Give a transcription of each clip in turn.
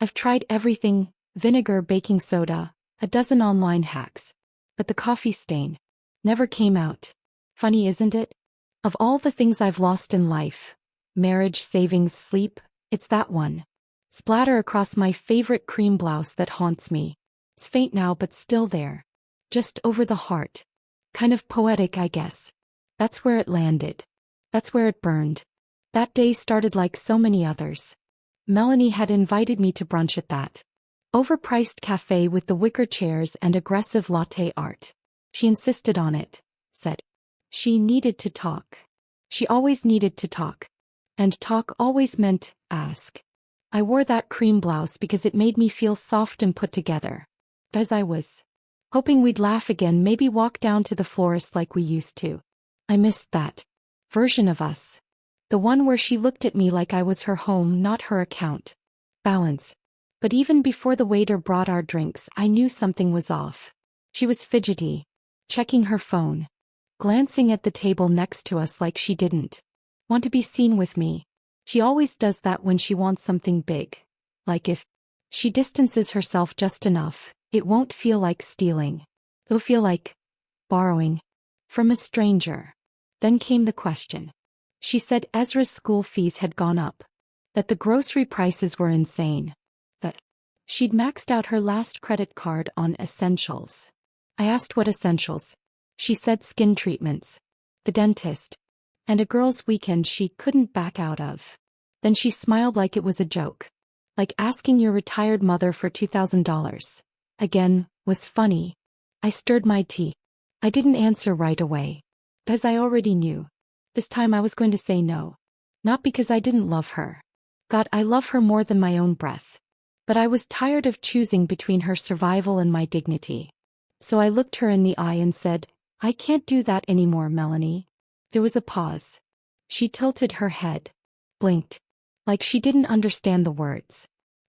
I've tried everything, vinegar, baking soda, a dozen online hacks. But the coffee stain never came out. Funny, isn't it? Of all the things I've lost in life, marriage, savings, sleep, it's that one. Splatter across my favorite cream blouse that haunts me. It's faint now but still there. Just over the heart. Kind of poetic, I guess. That's where it landed. That's where it burned. That day started like so many others. Melanie had invited me to brunch at that overpriced cafe with the wicker chairs and aggressive latte art. She insisted on it, said she needed to talk. She always needed to talk. And talk always meant ask. I wore that cream blouse because it made me feel soft and put together. As I was hoping we'd laugh again, maybe walk down to the florist like we used to. I missed that version of us. The one where she looked at me like I was her home, not her account balance. But even before the waiter brought our drinks, I knew something was off. She was fidgety, checking her phone, glancing at the table next to us like she didn't want to be seen with me. She always does that when she wants something big. Like if she distances herself just enough, it won't feel like stealing. It'll feel like borrowing from a stranger. Then came the question. She said Ezra's school fees had gone up, that the grocery prices were insane, that she'd maxed out her last credit card on essentials. I asked what essentials. She said skin treatments, the dentist, and a girl's weekend she couldn't back out of. Then she smiled like it was a joke. Like asking your retired mother for $2,000. Again, was funny. I stirred my tea. I didn't answer right away. Because I already knew. This time I was going to say no. Not because I didn't love her. God, I love her more than my own breath. But I was tired of choosing between her survival and my dignity. So I looked her in the eye and said, I can't do that anymore, Melanie. There was a pause. She tilted her head. Blinked. Like she didn't understand the words.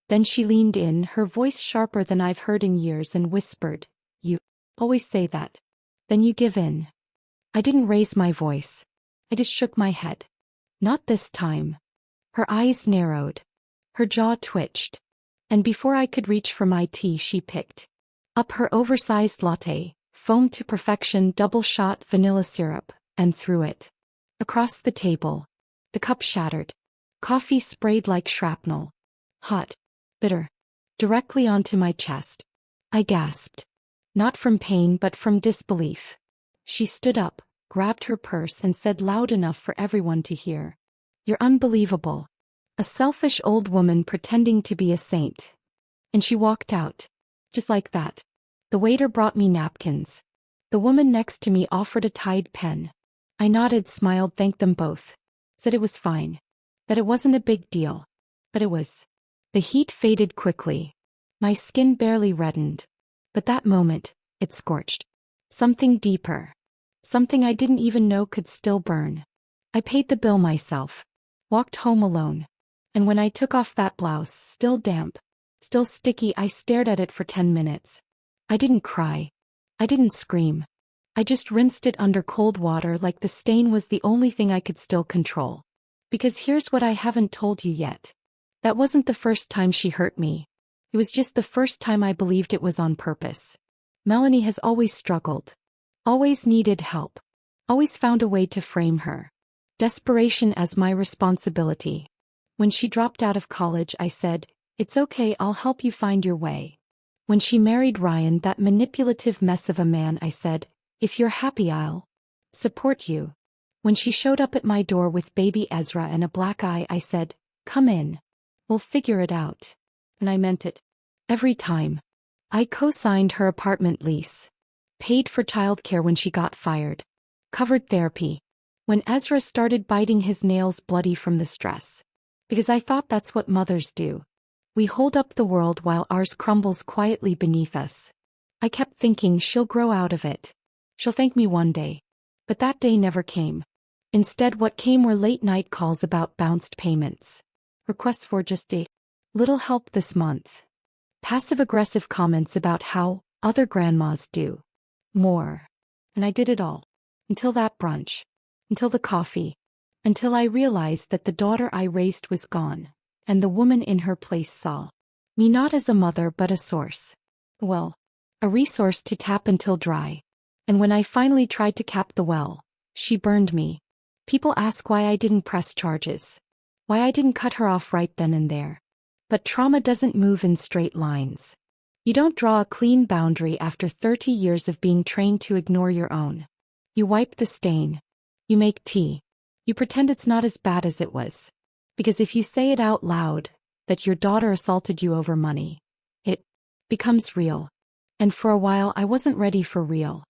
Then she leaned in, her voice sharper than I've heard in years, and whispered, You always say that. Then you give in. I didn't raise my voice. I just shook my head. Not this time. Her eyes narrowed. Her jaw twitched. And before I could reach for my tea, she picked up her oversized latte, foamed to perfection, double-shot vanilla syrup, and threw it across the table. The cup shattered. Coffee sprayed like shrapnel. Hot. Bitter. Directly onto my chest. I gasped. Not from pain but from disbelief. She stood up, grabbed her purse and said loud enough for everyone to hear. You're unbelievable. A selfish old woman pretending to be a saint. And she walked out. Just like that. The waiter brought me napkins. The woman next to me offered a Tide pen. I nodded, smiled, thanked them both. Said it was fine. That it wasn't a big deal. But it was. The heat faded quickly. My skin barely reddened. But that moment, it scorched. Something deeper. Something I didn't even know could still burn. I paid the bill myself. Walked home alone. And when I took off that blouse, still damp, still sticky, I stared at it for 10 minutes. I didn't cry. I didn't scream. I just rinsed it under cold water like the stain was the only thing I could still control. Because here's what I haven't told you yet. That wasn't the first time she hurt me. It was just the first time I believed it was on purpose. Melanie has always struggled. Always needed help. Always found a way to frame her desperation as my responsibility. When she dropped out of college, I said, It's okay, I'll help you find your way. When she married Ryan, that manipulative mess of a man, I said, If you're happy, I'll support you. When she showed up at my door with baby Ezra and a black eye, I said, Come in. We'll figure it out. And I meant it. Every time. I co-signed her apartment lease. Paid for childcare when she got fired. Covered therapy. When Ezra started biting his nails bloody from the stress. Because I thought that's what mothers do. We hold up the world while ours crumbles quietly beneath us. I kept thinking she'll grow out of it. She'll thank me one day. But that day never came. Instead, what came were late-night calls about bounced payments. Requests for just a little help this month. Passive-aggressive comments about how other grandmas do more. And I did it all. Until that brunch. Until the coffee. Until I realized that the daughter I raised was gone. And the woman in her place saw Me not as a mother but a source. Well, a resource to tap until dry. And when I finally tried to cap the well, she burned me. People ask why I didn't press charges. Why I didn't cut her off right then and there. But trauma doesn't move in straight lines. You don't draw a clean boundary after 30 years of being trained to ignore your own. You wipe the stain. You make tea. You pretend it's not as bad as it was. Because if you say it out loud, that your daughter assaulted you over money, it becomes real. And for a while I wasn't ready for real.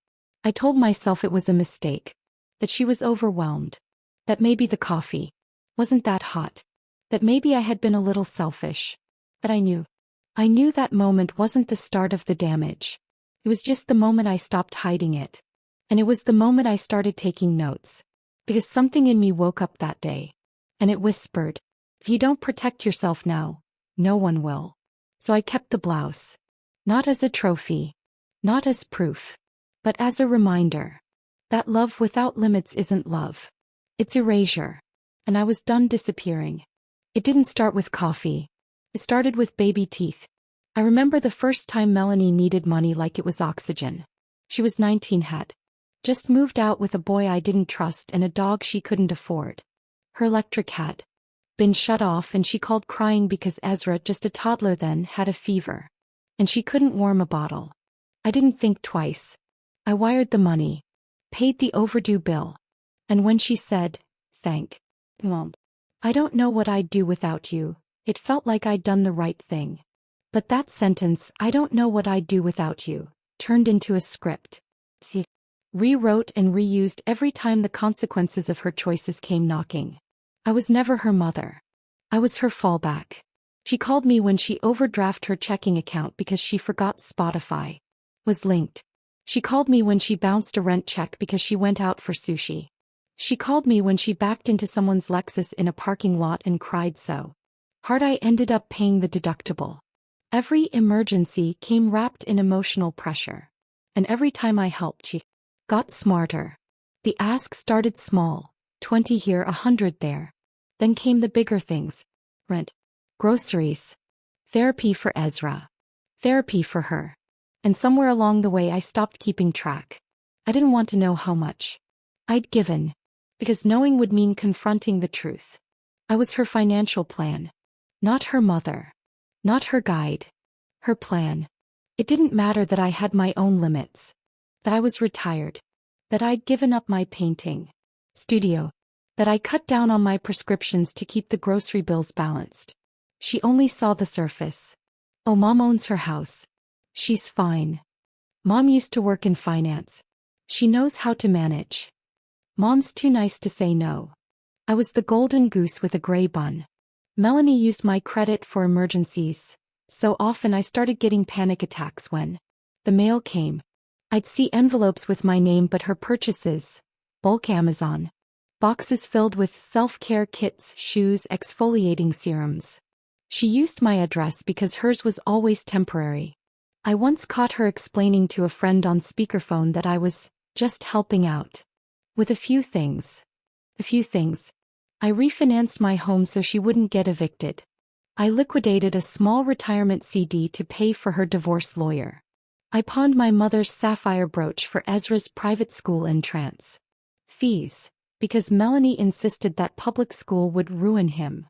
I told myself it was a mistake. That she was overwhelmed. That maybe the coffee wasn't that hot. That maybe I had been a little selfish. But I knew that moment wasn't the start of the damage. It was just the moment I stopped hiding it. And it was the moment I started taking notes. Because something in me woke up that day. And it whispered, if you don't protect yourself now, no one will. So I kept the blouse. Not as a trophy. Not as proof. But as a reminder. That love without limits isn't love. It's erasure. And I was done disappearing. It didn't start with coffee. It started with baby teeth. I remember the first time Melanie needed money like it was oxygen. She was 19, had just moved out with a boy I didn't trust and a dog she couldn't afford. Her electric had been shut off and she called crying because Ezra, just a toddler then, had a fever. And she couldn't warm a bottle. I didn't think twice. I wired the money. Paid the overdue bill. And when she said, "Thank Mom, I don't know what I'd do without you," it felt like I'd done the right thing. But that sentence, "I don't know what I'd do without you," turned into a script. Rewrote and reused every time the consequences of her choices came knocking. I was never her mother. I was her fallback. She called me when she overdrafted her checking account because she forgot Spotify was linked. She called me when she bounced a rent check because she went out for sushi. She called me when she backed into someone's Lexus in a parking lot and cried so hard I ended up paying the deductible. Every emergency came wrapped in emotional pressure. And every time I helped, she got smarter. The ask started small, 20 here, 100 there. Then came the bigger things. Rent, groceries, therapy for Ezra, therapy for her. And somewhere along the way I stopped keeping track. I didn't want to know how much I'd given, because knowing would mean confronting the truth. I was her financial plan. Not her mother. Not her guide. Her plan. It didn't matter that I had my own limits. That I was retired. That I'd given up my painting studio. That I cut down on my prescriptions to keep the grocery bills balanced. She only saw the surface. Oh, Mom owns her house. She's fine. Mom used to work in finance. She knows how to manage. Mom's too nice to say no. I was the golden goose with a gray bun. Melanie used my credit for emergencies. So often I started getting panic attacks when the mail came. I'd see envelopes with my name but her purchases. Bulk Amazon. Boxes filled with self-care kits, shoes, exfoliating serums. She used my address because hers was always temporary. I once caught her explaining to a friend on speakerphone that I was just helping out. With a few things. I refinanced my home so she wouldn't get evicted. I liquidated a small retirement CD to pay for her divorce lawyer. I pawned my mother's sapphire brooch for Ezra's private school entrance fees, because Melanie insisted that public school would ruin him.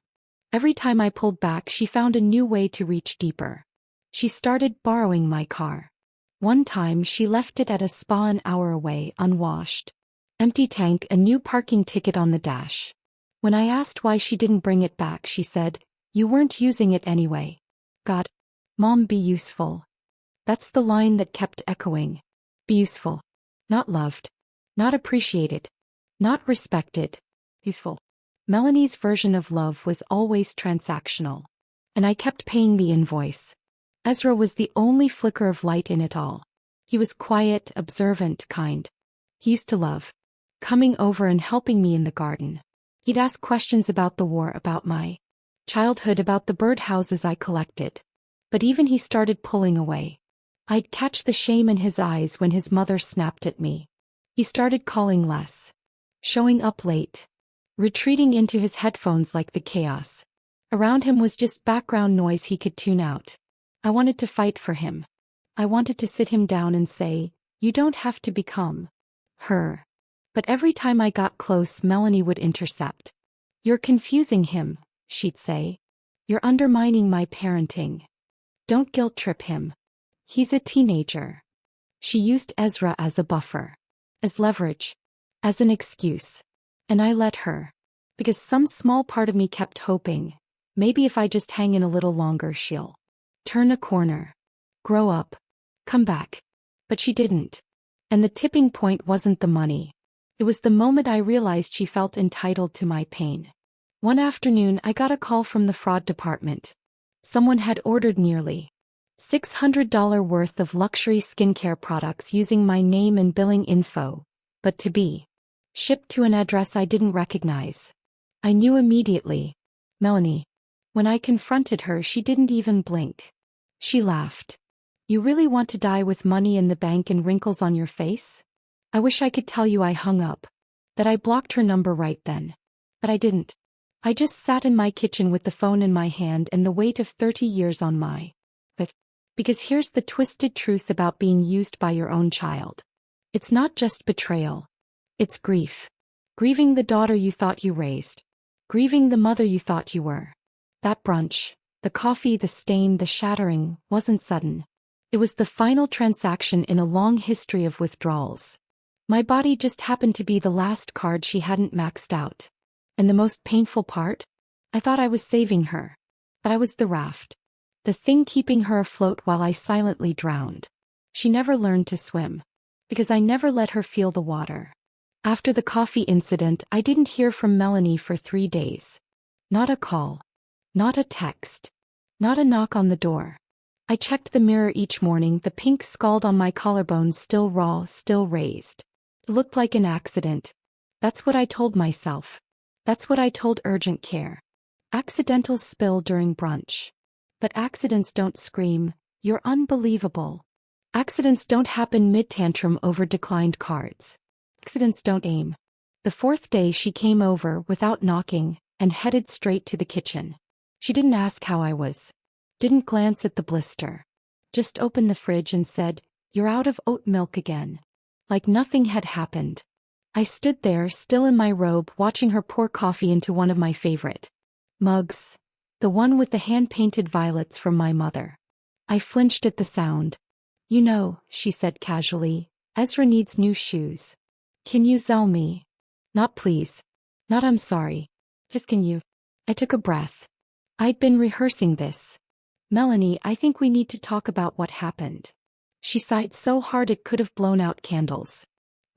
Every time I pulled back, she found a new way to reach deeper. She started borrowing my car. One time she left it at a spa an hour away, unwashed. Empty tank, a new parking ticket on the dash. When I asked why she didn't bring it back, she said, "You weren't using it anyway." God, Mom, be useful. That's the line that kept echoing. Be useful. Not loved. Not appreciated. Not respected. Useful. Melanie's version of love was always transactional. And I kept paying the invoice. Ezra was the only flicker of light in it all. He was quiet, observant, kind. He used to love coming over and helping me in the garden. He'd ask questions about the war, about my childhood, about the birdhouses I collected. But even he started pulling away. I'd catch the shame in his eyes when his mother snapped at me. He started calling less. Showing up late. Retreating into his headphones like the chaos around him was just background noise he could tune out. I wanted to fight for him. I wanted to sit him down and say, "You don't have to become her." But every time I got close, Melanie would intercept. "You're confusing him," she'd say. "You're undermining my parenting. Don't guilt trip him. He's a teenager." She used Ezra as a buffer, as leverage, as an excuse. And I let her. Because some small part of me kept hoping, maybe if I just hang in a little longer she'll turn a corner, grow up, come back. But she didn't. And the tipping point wasn't the money. It was the moment I realized she felt entitled to my pain. One afternoon I got a call from the fraud department. Someone had ordered nearly $600 worth of luxury skincare products using my name and billing info, but to be shipped to an address I didn't recognize. I knew immediately. Melanie. When I confronted her, she didn't even blink. She laughed. "You really want to die with money in the bank and wrinkles on your face?" I wish I could tell you I hung up, that I blocked her number right then. But I didn't. I just sat in my kitchen with the phone in my hand and the weight of 30 years on my back. Because here's the twisted truth about being used by your own child. It's not just betrayal. It's grief. Grieving the daughter you thought you raised. Grieving the mother you thought you were. That brunch, the coffee, the stain, the shattering, wasn't sudden. It was the final transaction in a long history of withdrawals. My body just happened to be the last card she hadn't maxed out. And the most painful part? I thought I was saving her. But I was the raft. The thing keeping her afloat while I silently drowned. She never learned to swim. Because I never let her feel the water. After the coffee incident, I didn't hear from Melanie for 3 days. Not a call. Not a text. Not a knock on the door. I checked the mirror each morning, the pink scald on my collarbone still raw, still raised. It looked like an accident. That's what I told myself. That's what I told urgent care. Accidental spill during brunch. But accidents don't scream, "You're unbelievable." Accidents don't happen mid-tantrum over declined cards. Accidents don't aim. The 4th day she came over without knocking and headed straight to the kitchen. She didn't ask how I was. Didn't glance at the blister. Just opened the fridge and said, "You're out of oat milk again." Like nothing had happened. I stood there, still in my robe, watching her pour coffee into one of my favorite mugs. The one with the hand-painted violets from my mother. I flinched at the sound. "You know," she said casually, "Ezra needs new shoes. Can you sell me?" Not please. Not I'm sorry. Just can you? I took a breath. I'd been rehearsing this. "Melanie, I think we need to talk about what happened." She sighed so hard it could have blown out candles.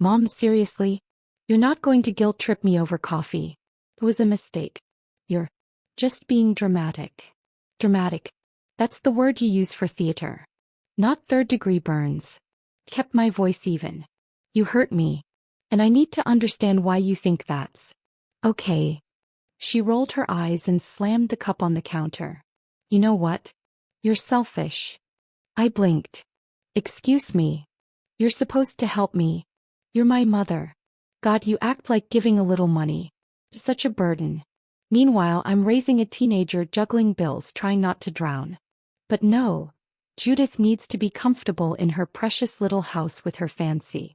"Mom, seriously? You're not going to guilt trip me over coffee. It was a mistake. You're just being dramatic." Dramatic. That's the word you use for theater. Not third-degree burns. Kept my voice even. "You hurt me. And I need to understand why you think that's okay." She rolled her eyes and slammed the cup on the counter. "You know what? You're selfish." I blinked. "Excuse me. You're supposed to help me. You're my mother. God, you act like giving a little money. It's such a burden. Meanwhile, I'm raising a teenager, juggling bills, trying not to drown. But no, Judith needs to be comfortable in her precious little house with her fancy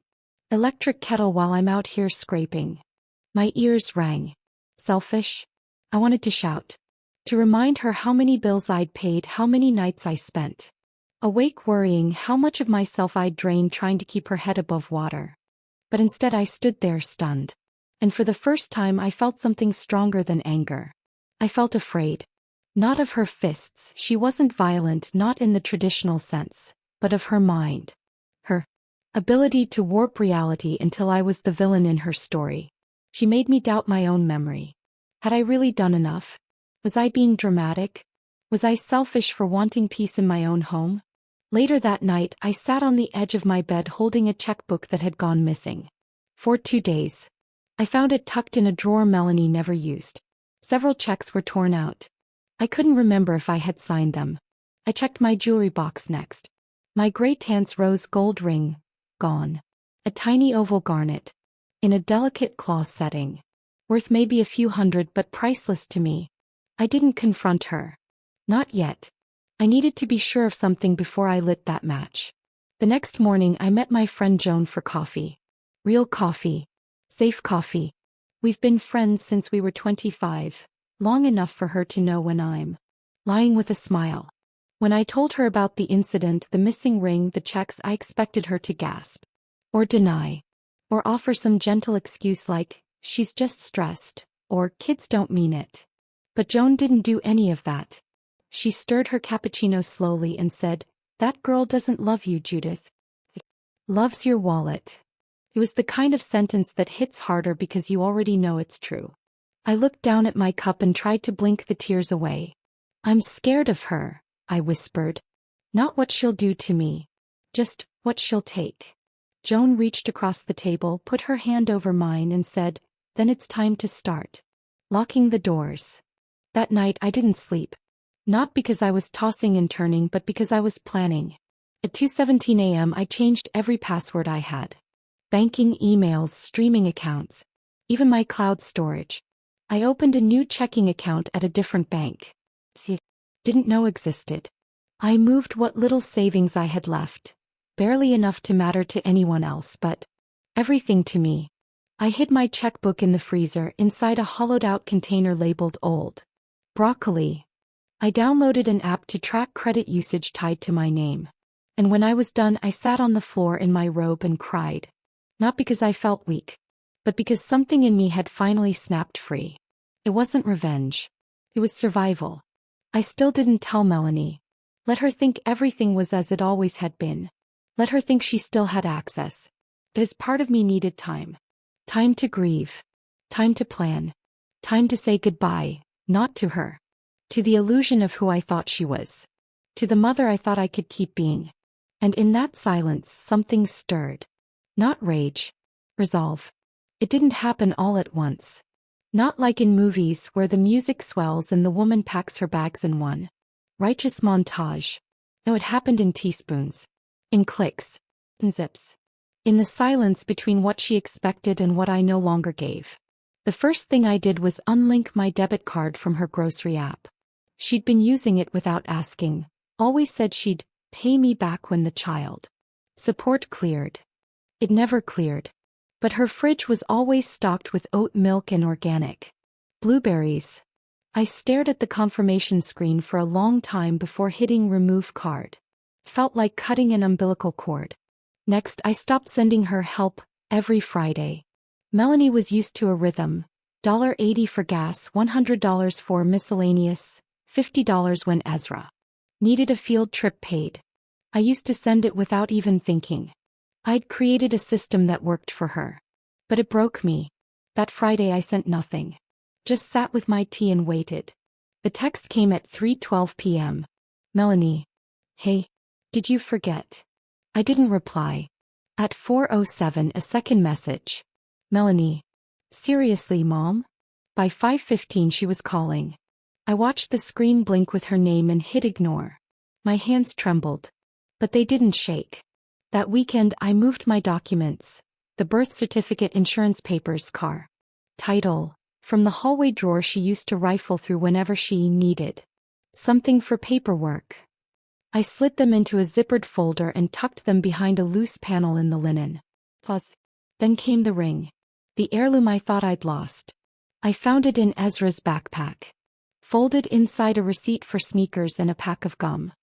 electric kettle while I'm out here scraping." My ears rang. Selfish? I wanted to shout. To remind her how many bills I'd paid, how many nights I spent awake worrying, how much of myself I'd drained trying to keep her head above water. But instead I stood there stunned. And for the first time I felt something stronger than anger. I felt afraid. Not of her fists, she wasn't violent, not in the traditional sense, but of her mind. Her ability to warp reality until I was the villain in her story. She made me doubt my own memory. Had I really done enough? Was I being dramatic? Was I selfish for wanting peace in my own home? Later that night, I sat on the edge of my bed holding a checkbook that had gone missing. For 2 days. I found it tucked in a drawer Melanie never used. Several checks were torn out. I couldn't remember if I had signed them. I checked my jewelry box next. My gray Tance rose gold ring, gone. A tiny oval garnet. In a delicate claw setting. Worth maybe a few hundred but priceless to me. I didn't confront her. Not yet. I needed to be sure of something before I lit that match. The next morning I met my friend Joan for coffee. Real coffee. Safe coffee. We've been friends since we were 25, long enough for her to know when I'm lying with a smile. When I told her about the incident, the missing ring, the checks, I expected her to gasp. Or deny. Or offer some gentle excuse like, she's just stressed, or kids don't mean it. But Joan didn't do any of that. She stirred her cappuccino slowly and said, "That girl doesn't love you, Judith. Loves your wallet." It was the kind of sentence that hits harder because you already know it's true. I looked down at my cup and tried to blink the tears away. "I'm scared of her," I whispered. "Not what she'll do to me. Just what she'll take." Joan reached across the table, put her hand over mine and said, "Then it's time to start locking the doors." That night I didn't sleep. Not because I was tossing and turning, but because I was planning. At 2:17 a.m. I changed every password I had. Banking, emails, streaming accounts. Even my cloud storage. I opened a new checking account at a different bank. Didn't know existed. I moved what little savings I had left. Barely enough to matter to anyone else, but everything to me. I hid my checkbook in the freezer inside a hollowed-out container labeled old broccoli. I downloaded an app to track credit usage tied to my name. And when I was done, I sat on the floor in my robe and cried. Not because I felt weak, but because something in me had finally snapped free. It wasn't revenge. It was survival. I still didn't tell Melanie. Let her think everything was as it always had been. Let her think she still had access. Because part of me needed time. Time to grieve. Time to plan. Time to say goodbye, not to her. To the illusion of who I thought she was. To the mother I thought I could keep being. And in that silence, something stirred. Not rage. Resolve. It didn't happen all at once. Not like in movies where the music swells and the woman packs her bags in one righteous montage. No, it happened in teaspoons. In clicks. In zips. In the silence between what she expected and what I no longer gave. The first thing I did was unlink my debit card from her grocery app. She'd been using it without asking. Always said she'd pay me back when the child support cleared. It never cleared. But her fridge was always stocked with oat milk and organic blueberries. I stared at the confirmation screen for a long time before hitting remove card. Felt like cutting an umbilical cord. Next, I stopped sending her help every Friday. Melanie was used to a rhythm. $80 for gas, $100 for miscellaneous, $50 when Ezra needed a field trip paid. I used to send it without even thinking. I'd created a system that worked for her. But it broke me. That Friday I sent nothing. Just sat with my tea and waited. The text came at 3:12 p.m. "Melanie. Hey. Did you forget?" I didn't reply. At 4:07 a second message. "Melanie. Seriously, Mom?" By 5:15 she was calling. I watched the screen blink with her name and hit ignore. My hands trembled. But they didn't shake. That weekend I moved my documents, the birth certificate, insurance papers, car title, from the hallway drawer she used to rifle through whenever she needed something for paperwork. I slid them into a zippered folder and tucked them behind a loose panel in the linen. Pause. Then came the ring. The heirloom I thought I'd lost. I found it in Ezra's backpack. Folded inside a receipt for sneakers and a pack of gum.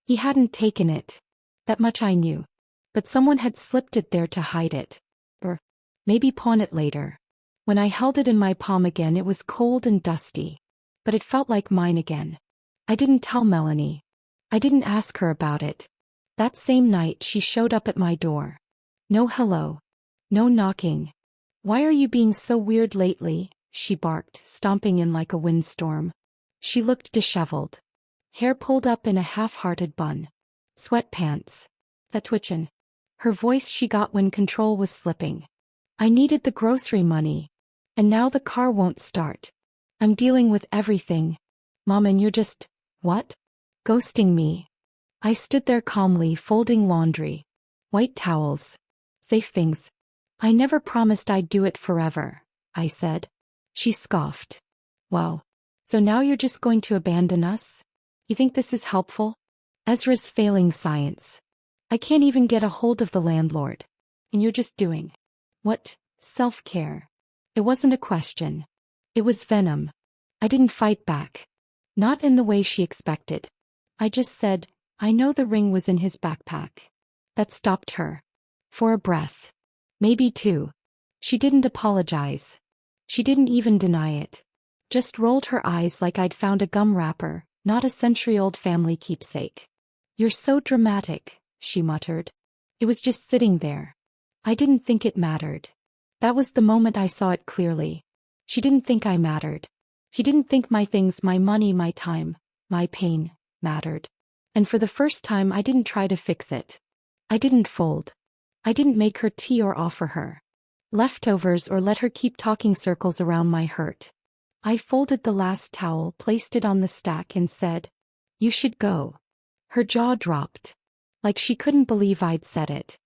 He hadn't taken it. That much I knew. But someone had slipped it there to hide it. Or maybe pawn it later. When I held it in my palm again, it was cold and dusty. But it felt like mine again. I didn't tell Melanie. I didn't ask her about it. That same night she showed up at my door. No hello. No knocking. "Why are you being so weird lately?" she barked, stomping in like a windstorm. She looked disheveled. Hair pulled up in a half-hearted bun. Sweatpants. That twitchin'. Her voice she got when control was slipping. "I needed the grocery money. And now the car won't start. I'm dealing with everything. Mom, and you're just, what? Ghosting me." I stood there calmly folding laundry. White towels. Safe things. "I never promised I'd do it forever," I said. She scoffed. "Wow. So now you're just going to abandon us? You think this is helpful?" Ezra's failing science. I can't even get a hold of the landlord. And you're just doing. What? Self-care. It wasn't a question. It was venom. I didn't fight back. Not in the way she expected. I just said, I know the ring was in his backpack. That stopped her. For a breath. Maybe two. She didn't apologize. She didn't even deny it. Just rolled her eyes like I'd found a gum wrapper, not a century-old family keepsake. You're so dramatic, she muttered. It was just sitting there. I didn't think it mattered. That was the moment I saw it clearly. She didn't think I mattered. She didn't think my things, my money, my time, my pain, mattered. And for the first time I didn't try to fix it. I didn't fold. I didn't make her tea or offer her leftovers or let her keep talking circles around my hurt. I folded the last towel, placed it on the stack and said, "You should go." Her jaw dropped. Like she couldn't believe I'd said it.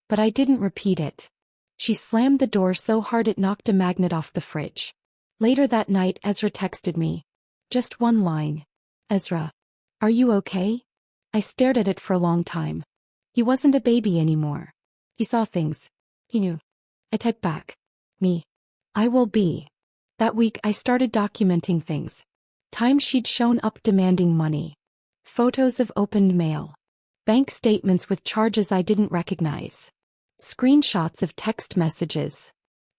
But I didn't repeat it. She slammed the door so hard it knocked a magnet off the fridge. Later that night Ezra texted me. Just one line. "Ezra, are you okay?" I stared at it for a long time. He wasn't a baby anymore. He saw things. He knew. I typed back. Me. I will be. That week I started documenting things. Times she'd shown up demanding money. Photos of opened mail. Bank statements with charges I didn't recognize. Screenshots of text messages.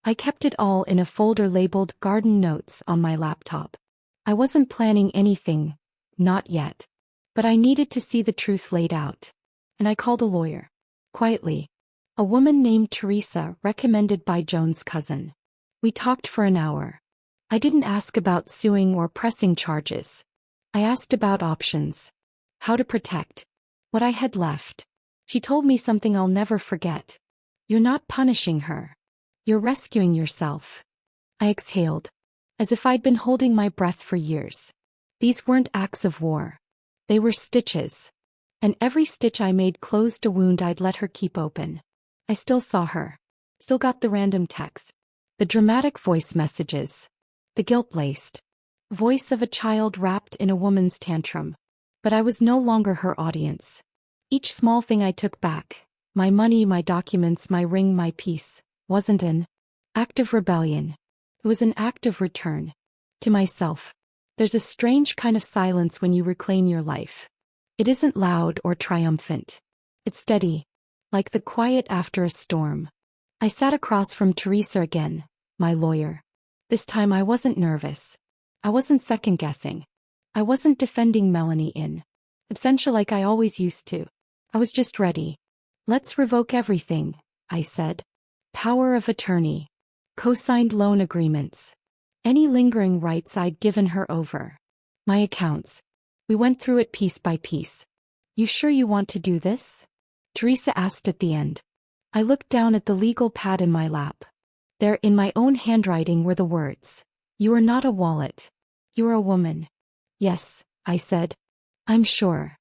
I kept it all in a folder labeled Garden Notes on my laptop. I wasn't planning anything. Not yet. But I needed to see the truth laid out. And I called a lawyer. Quietly. A woman named Teresa, recommended by Joan's cousin. We talked for an hour. I didn't ask about suing or pressing charges. I asked about options. How to protect what I had left. She told me something I'll never forget. You're not punishing her. You're rescuing yourself. I exhaled. As if I'd been holding my breath for years. These weren't acts of war. They were stitches. And every stitch I made closed a wound I'd let her keep open. I still saw her. Still got the random text. The dramatic voice messages. The guilt-laced voice of a child wrapped in a woman's tantrum. But I was no longer her audience. Each small thing I took back, my money, my documents, my ring, my peace, wasn't an act of rebellion. It was an act of return. To myself. There's a strange kind of silence when you reclaim your life. It isn't loud or triumphant. It's steady. Like the quiet after a storm. I sat across from Teresa again, my lawyer. This time I wasn't nervous. I wasn't second-guessing. I wasn't defending Melanie in absentia like I always used to. I was just ready. Let's revoke everything, I said. Power of attorney. Co-signed loan agreements. Any lingering rights I'd given her over. My accounts. We went through it piece by piece. You sure you want to do this? Teresa asked at the end. I looked down at the legal pad in my lap. There in my own handwriting were the words. You are not a wallet. You're a woman. Yes, I said. I'm sure.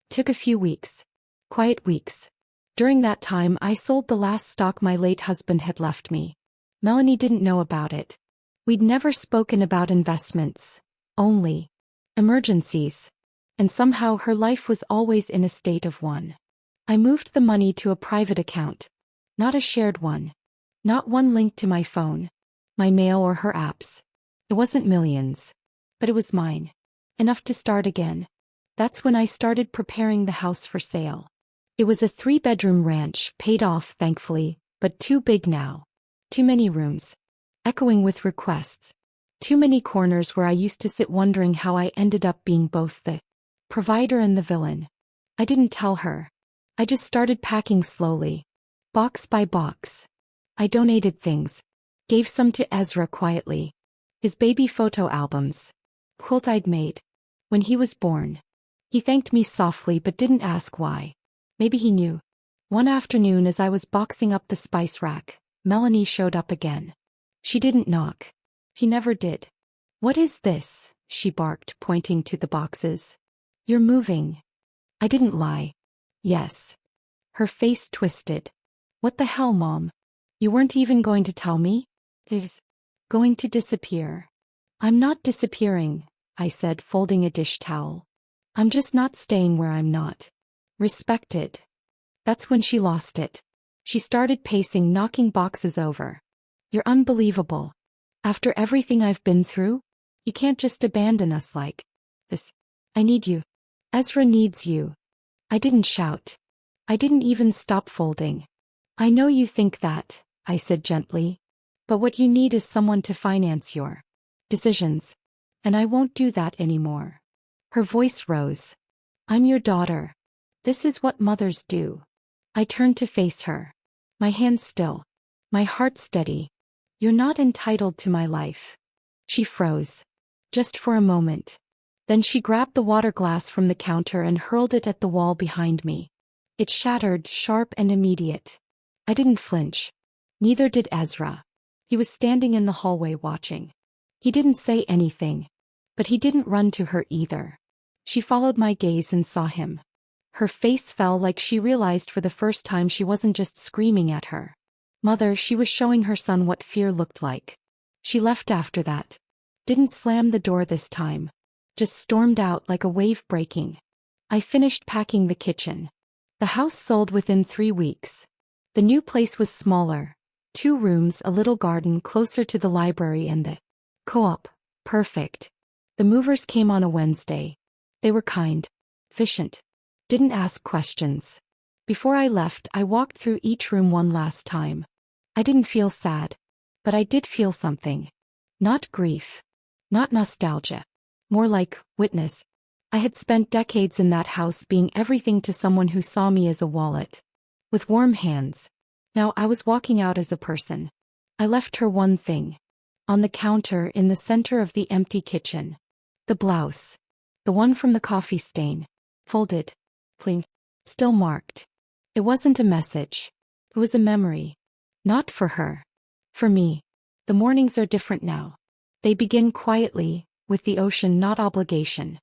Took a few weeks. Quiet weeks. During that time I sold the last stock my late husband had left me. Melanie didn't know about it. We'd never spoken about investments. Only emergencies. And somehow her life was always in a state of one. I moved the money to a private account. Not a shared one. Not one linked to my phone, my mail or her apps. It wasn't millions. But it was mine. Enough to start again. That's when I started preparing the house for sale. It was a 3-bedroom ranch, paid off thankfully, but too big now. Too many rooms. Echoing with requests. Too many corners where I used to sit wondering how I ended up being both the provider and the villain. I didn't tell her. I just started packing slowly. Box by box. I donated things. Gave some to Ezra quietly. His baby photo albums. Quilt I'd made. When he was born. He thanked me softly but didn't ask why. Maybe he knew. One afternoon as I was boxing up the spice rack, Melanie showed up again. She didn't knock. She never did. What is this? She barked, pointing to the boxes. You're moving. I didn't lie. Yes. Her face twisted. What the hell, Mom? You weren't even going to tell me? It's going to disappear. I'm not disappearing, I said, folding a dish towel. I'm just not staying where I'm not. Respected. That's when she lost it. She started pacing, knocking boxes over. You're unbelievable. After everything I've been through, you can't just abandon us like this. I need you. Ezra needs you. I didn't shout. I didn't even stop folding. I know you think that, I said gently. But what you need is someone to finance your decisions. And I won't do that anymore. Her voice rose. I'm your daughter. This is what mothers do. I turned to face her. My hands still. My heart steady. You're not entitled to my life. She froze. Just for a moment. Then she grabbed the water glass from the counter and hurled it at the wall behind me. It shattered, sharp and immediate. I didn't flinch. Neither did Ezra. He was standing in the hallway watching. He didn't say anything. But he didn't run to her either. She followed my gaze and saw him. Her face fell like she realized for the first time she wasn't just screaming at her mother, she was showing her son what fear looked like. She left after that. Didn't slam the door this time. Just stormed out like a wave breaking. I finished packing the kitchen. The house sold within 3 weeks. The new place was smaller. 2 rooms, a little garden closer to the library and the co-op. Perfect. The movers came on a Wednesday. They were kind. Efficient. Didn't ask questions. Before I left, I walked through each room one last time. I didn't feel sad. But I did feel something. Not grief. Not nostalgia. More like witness. I had spent decades in that house being everything to someone who saw me as a wallet. With warm hands. Now I was walking out as a person. I left her one thing. On the counter in the center of the empty kitchen. The blouse. The one from the coffee stain. Folded. Clean. Still marked. It wasn't a message. It was a memory. Not for her. For me. The mornings are different now. They begin quietly, with the ocean, not obligation.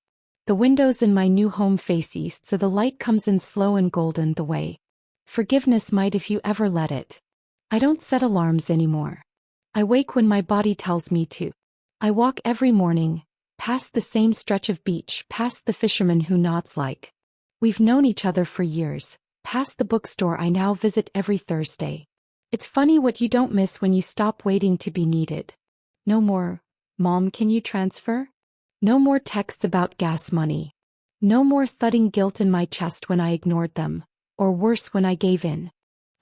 The windows in my new home face east, so the light comes in slow and golden the way forgiveness might if you ever let it. I don't set alarms anymore. I wake when my body tells me to. I walk every morning, past the same stretch of beach, past the fisherman who nods like we've known each other for years, past the bookstore I now visit every Thursday. It's funny what you don't miss when you stop waiting to be needed. No more, Mom, can you transfer? No more texts about gas money. No more thudding guilt in my chest when I ignored them, or worse when I gave in.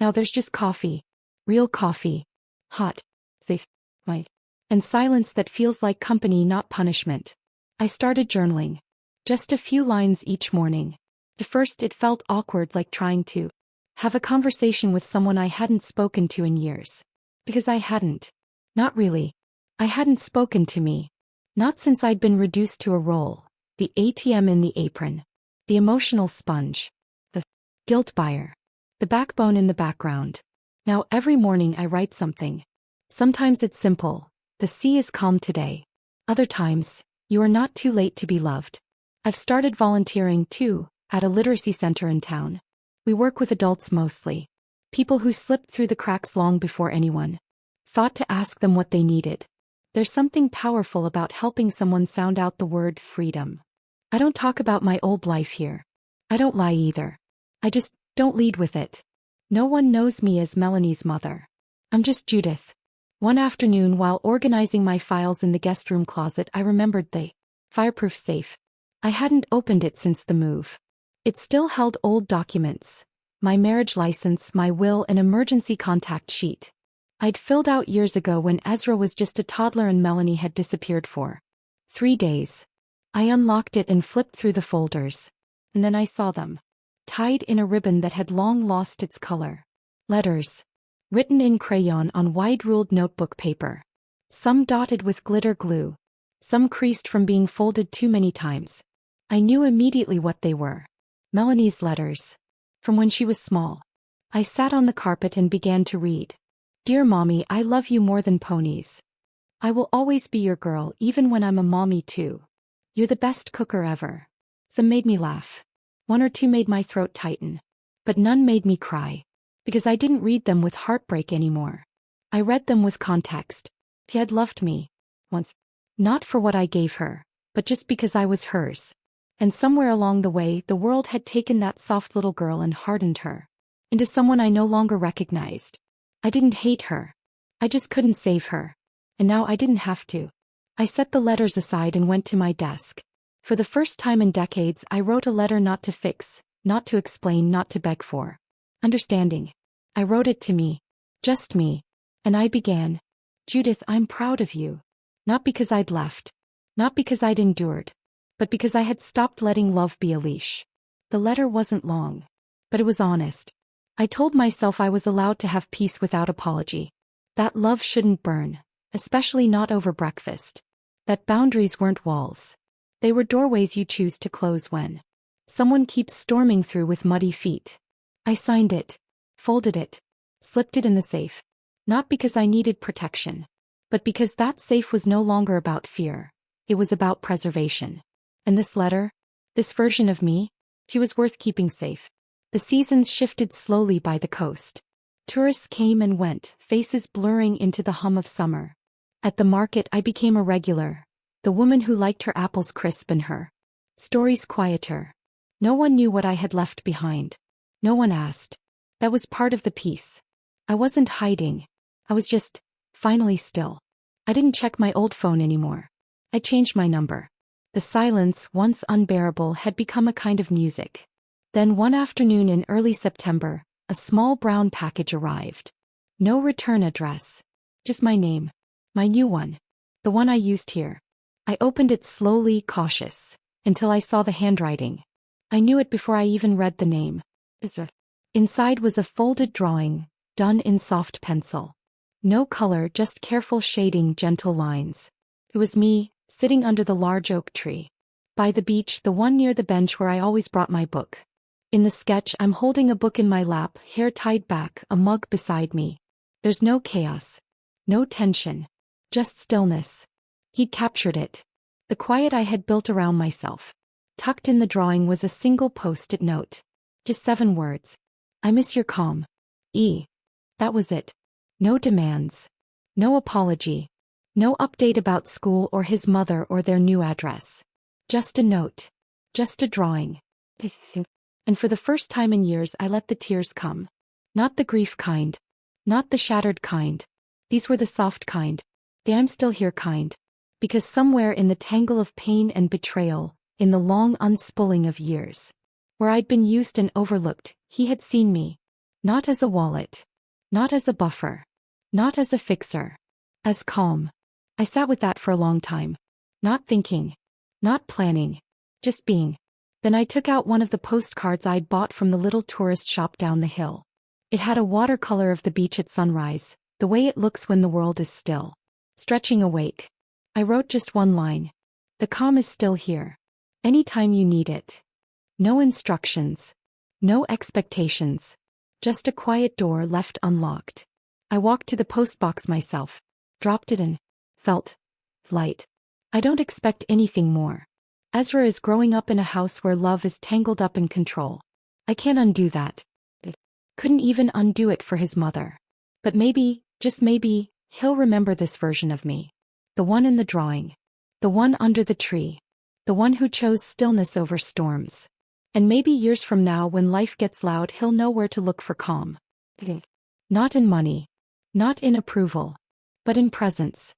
Now there's just coffee. Real coffee. Hot. Safe. Right. And silence that feels like company, not punishment. I started journaling. Just a few lines each morning. At first it felt awkward, like trying to have a conversation with someone I hadn't spoken to in years. Because I hadn't. Not really. I hadn't spoken to me. Not since I'd been reduced to a role. The ATM in the apron. The emotional sponge. The guilt buyer. The backbone in the background. Now every morning I write something. Sometimes it's simple. The sea is calm today. Other times, you are not too late to be loved. I've started volunteering too, at a literacy center in town. We work with adults mostly. People who slipped through the cracks long before anyone thought to ask them what they needed. There's something powerful about helping someone sound out the word freedom. I don't talk about my old life here. I don't lie either. I just don't lead with it. No one knows me as Melanie's mother. I'm just Judith. One afternoon while organizing my files in the guest room closet, I remembered the fireproof safe. I hadn't opened it since the move. It still held old documents. My marriage license, my will, and emergency contact sheet. I'd filled out years ago when Ezra was just a toddler and Melanie had disappeared for 3 days. I unlocked it and flipped through the folders. And then I saw them. Tied in a ribbon that had long lost its color. Letters. Written in crayon on wide-ruled notebook paper. Some dotted with glitter glue. Some creased from being folded too many times. I knew immediately what they were. Melanie's letters. From when she was small. I sat on the carpet and began to read. Dear Mommy, I love you more than ponies. I will always be your girl even when I'm a mommy too. You're the best cooker ever. Some made me laugh. 1 or 2 made my throat tighten. But none made me cry. Because I didn't read them with heartbreak anymore. I read them with context. She had loved me. Once. Not for what I gave her. But just because I was hers. And somewhere along the way, the world had taken that soft little girl and hardened her into someone I no longer recognized. I didn't hate her. I just couldn't save her. And now I didn't have to. I set the letters aside and went to my desk. For the first time in decades, I wrote a letter not to fix, not to explain, not to beg for understanding. I wrote it to me. Just me. And I began. Judith, I'm proud of you. Not because I'd left. Not because I'd endured. But because I had stopped letting love be a leash. The letter wasn't long. But it was honest. I told myself I was allowed to have peace without apology. That love shouldn't burn, especially not over breakfast. That boundaries weren't walls. They were doorways you choose to close when someone keeps storming through with muddy feet. I signed it, folded it, slipped it in the safe. Not because I needed protection, but because that safe was no longer about fear. It was about preservation. And this letter, this version of me, she was worth keeping safe. The seasons shifted slowly by the coast. Tourists came and went, faces blurring into the hum of summer. At the market I became a regular, the woman who liked her apples crisp and her stories quieter. No one knew what I had left behind. No one asked. That was part of the peace. I wasn't hiding. I was just, finally still. I didn't check my old phone anymore. I changed my number. The silence, once unbearable, had become a kind of music. Then one afternoon in early September, a small brown package arrived. No return address. Just my name. My new one. The one I used here. I opened it slowly, cautious, until I saw the handwriting. I knew it before I even read the name. Inside was a folded drawing, done in soft pencil. No color, just careful shading, gentle lines. It was me, sitting under the large oak tree. By the beach, the one near the bench where I always brought my book. In the sketch, I'm holding a book in my lap, hair tied back, a mug beside me. There's no chaos. No tension. Just stillness. He'd captured it. The quiet I had built around myself. Tucked in the drawing was a single post-it note. Just 7 words. I miss your calm. E. That was it. No demands. No apology. No update about school or his mother or their new address. Just a note. Just a drawing. And for the first time in years I let the tears come. Not the grief kind. Not the shattered kind. These were the soft kind. The I'm still here kind. Because somewhere in the tangle of pain and betrayal, in the long unspooling of years, where I'd been used and overlooked, he had seen me. Not as a wallet. Not as a buffer. Not as a fixer. As calm. I sat with that for a long time. Not thinking. Not planning. Just being. Then I took out one of the postcards I'd bought from the little tourist shop down the hill. It had a watercolor of the beach at sunrise, the way it looks when the world is still. Stretching awake. I wrote just one line. The calm is still here. Anytime you need it. No instructions. No expectations. Just a quiet door left unlocked. I walked to the postbox myself. Dropped it in. Felt light. I don't expect anything more. Ezra is growing up in a house where love is tangled up in control. I can't undo that. Couldn't even undo it for his mother. But maybe, just maybe, he'll remember this version of me. The one in the drawing. The one under the tree. The one who chose stillness over storms. And maybe years from now when life gets loud he'll know where to look for calm. Not in money. Not in approval. But in presence.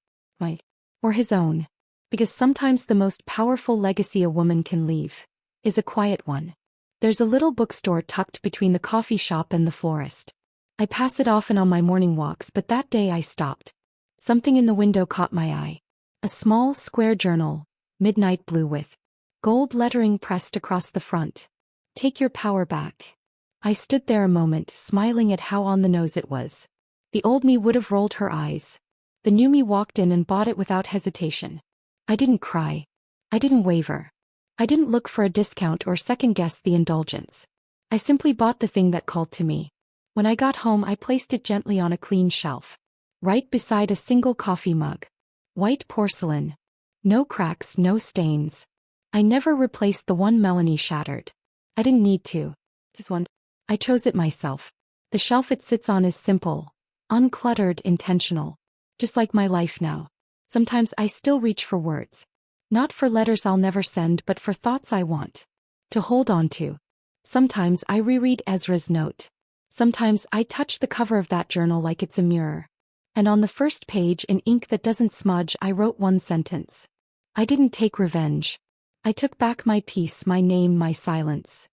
Or his own. Because sometimes the most powerful legacy a woman can leave is a quiet one. There's a little bookstore tucked between the coffee shop and the florist. I pass it often on my morning walks, but that day I stopped. Something in the window caught my eye. A small, square journal, midnight blue with gold lettering pressed across the front. Take your power back. I stood there a moment, smiling at how on the nose it was. The old me would have rolled her eyes. The new me walked in and bought it without hesitation. I didn't cry. I didn't waver. I didn't look for a discount or second-guess the indulgence. I simply bought the thing that called to me. When I got home I placed it gently on a clean shelf. Right beside a single coffee mug. White porcelain. No cracks, no stains. I never replaced the one Melanie shattered. I didn't need to. This one. I chose it myself. The shelf it sits on is simple, uncluttered, intentional. Just like my life now. Sometimes I still reach for words. Not for letters I'll never send, but for thoughts I want to hold on to. Sometimes I reread Ezra's note. Sometimes I touch the cover of that journal like it's a mirror. And on the first page, in ink that doesn't smudge, I wrote one sentence. I didn't take revenge. I took back my peace, my name, my silence.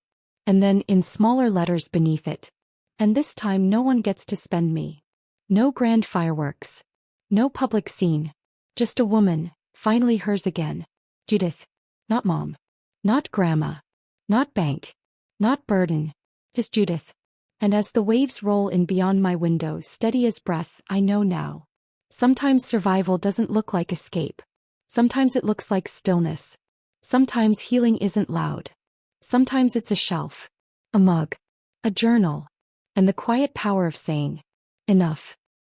And then, in smaller letters beneath it. And this time no one gets to spend me. No grand fireworks. No public scene. Just a woman, finally hers again. Judith. Not mom. Not grandma. Not bank. Not burden. Just Judith. And as the waves roll in beyond my window, steady as breath, I know now. Sometimes survival doesn't look like escape. Sometimes it looks like stillness. Sometimes healing isn't loud. Sometimes it's a shelf. A mug. A journal. And the quiet power of saying, enough.